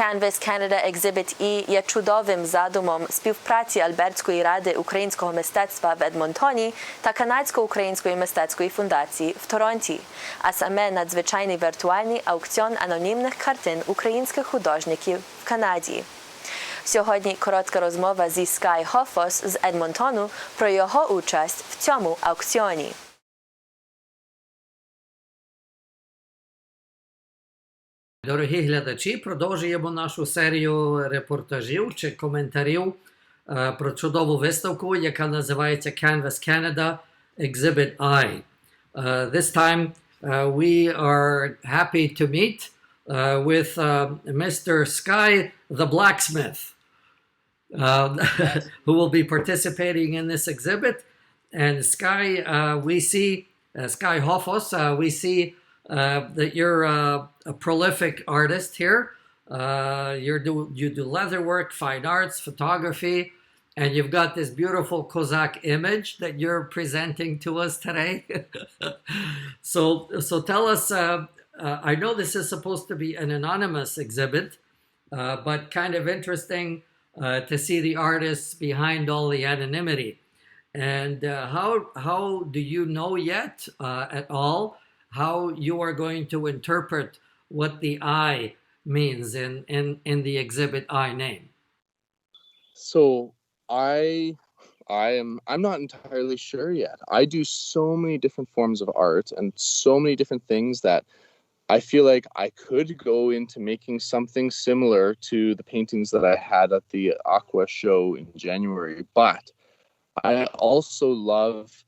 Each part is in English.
Canvas Canada Exhibit E є чудовим задумом співпраці Альбертської ради українського мистецтва в Едмонтоні та Канадсько-української мистецької фундації в Торонті, а саме надзвичайний віртуальний аукціон анонімних картин українських художників в Канаді. Сьогодні коротка розмова зі Hoffos з Едмонтону про його участь в цьому аукціоні. Дорогі глядачі, продовжуємо нашу серію репортажів чи коментарів про чудову виставку, яка називається Canvas Canada Exhibit I. This time we are happy to meet with Mr. Sky the Blacksmith, who will be participating in this exhibit. And Sky, we see, Sky Hoffos, we see that you're a prolific artist here. You do leatherwork, fine arts, photography, and you've got this beautiful Cossack image that you're presenting to us today. So tell us, I know this is supposed to be an anonymous exhibit, but kind of interesting to see the artists behind all the anonymity. And how do you know yet at all how you are going to interpret what the I means in the Exhibit I name? So I'm not entirely sure yet. I do so many different forms of art and so many different things that I feel like I could go into making something similar to the paintings that I had at the Aqua show in January, but I also love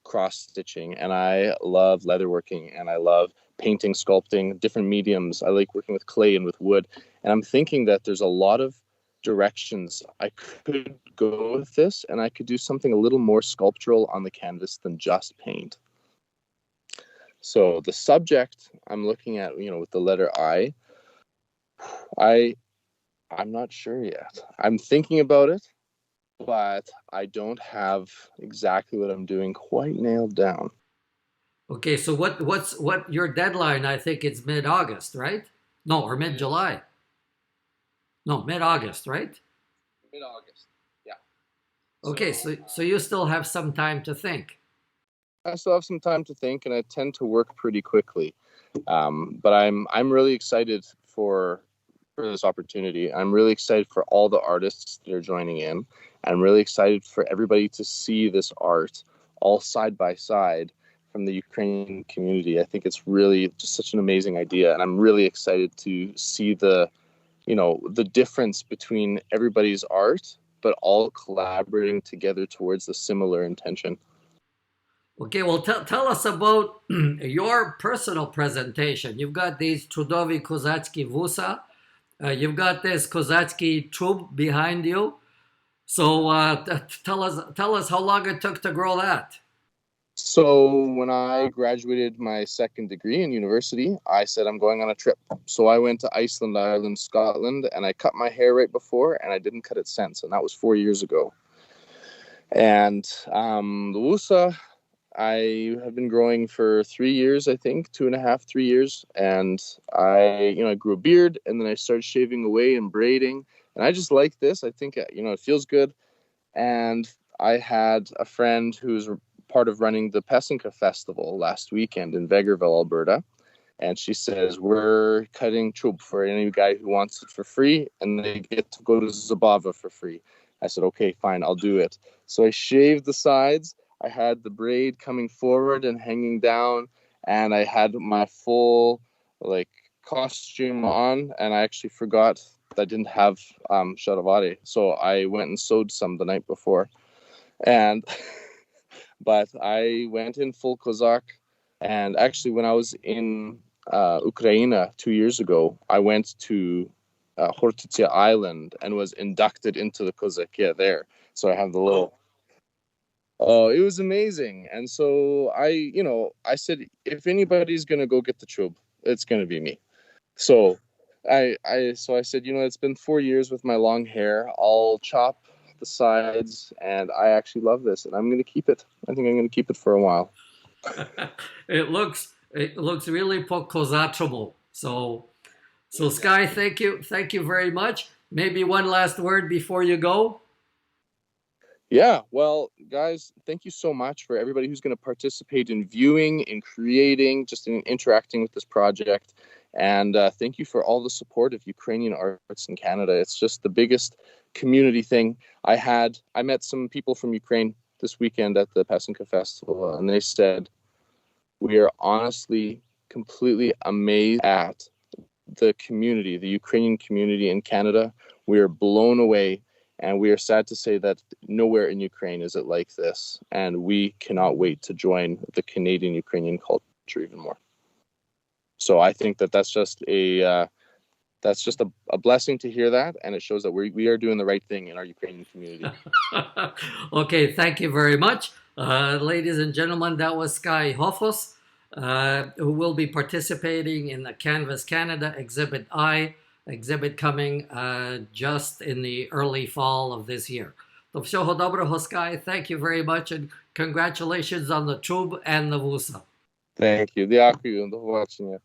cross-stitching, and I love leatherworking, and I love painting, sculpting, different mediums. I like working with clay and with wood, and I'm thinking that there's a lot of directions I could go with this, and I could do something a little more sculptural on the canvas than just paint. So the subject I'm looking at, with the letter I'm not sure yet. I'm thinking about it, but I don't have exactly what I'm doing quite nailed down. Okay, so what your deadline? I think it's mid-August, right? No, or mid-July. No, mid-August, right? Mid-August, yeah. Okay, so you still have some time to think. I still have some time to think, and I tend to work pretty quickly. But I'm really excited for this opportunity. I'm really excited for all the artists that are joining in. I'm really excited for everybody to see this art all side by side from the Ukrainian community. I think it's really just such an amazing idea, and I'm really excited to see the difference between everybody's art, but all collaborating together towards a similar intention. Okay, well, tell us about your personal presentation. You've got these чудові козацькі вуса. You've got this козацький чуб behind you. So tell us how long it took to grow that. So when I graduated my second degree in university, I said I'm going on a trip. So I went to Iceland, Ireland, Scotland, and I cut my hair right before, and I didn't cut it since, and that was 4 years ago. And the wusa, I have been growing for 3 years, I think, 2.5, 3 years. And I grew a beard, and then I started shaving away and braiding. And I just like this. I think, it feels good. And I had a friend who's part of running the Pesinka Festival last weekend in Vegreville, Alberta. And she says, we're cutting chub for any guy who wants it for free, and they get to go to Zabava for free. I said, okay, fine, I'll do it. So I shaved the sides. I had the braid coming forward and hanging down, and I had my full costume on, and I actually forgot that I didn't have sharavari. So I went and sewed some the night before. And but I went in full Cossack, and actually when I was in Ukraine 2 years ago, I went to Hortitsia Island and was inducted into the Kozakkia there. So I have the little... Oh, it was amazing. And so I said, if anybody's going to go get the chub, it's going to be me. So I said, it's been 4 years with my long hair. I'll chop the sides, and I actually love this, and I'm going to keep it. I think I'm going to keep it for a while. It looks really po-kozaczable. So So Sky, thank you very much. Maybe one last word before you go. Yeah, well, guys, thank you so much for everybody who's going to participate in viewing, in creating, just in interacting with this project. And thank you for all the support of Ukrainian arts in Canada. It's just the biggest community thing I met some people from Ukraine this weekend at the Pasinka Festival, and they said, we are honestly completely amazed at the community, the Ukrainian community in Canada. We are blown away. And we are sad to say that nowhere in Ukraine is it like this. And we cannot wait to join the Canadian-Ukrainian culture even more. So I think that that's just a blessing to hear that. And it shows that we are doing the right thing in our Ukrainian community. Okay, thank you very much. Ladies and gentlemen, that was Sky Hoffos, who will be participating in the Canvas Canada Exhibit I, exhibit coming just in the early fall of this year. То всього доброго, Sky. Thank you very much, and congratulations on the tube and the Vusa. Thank you. Дякую. До побачення.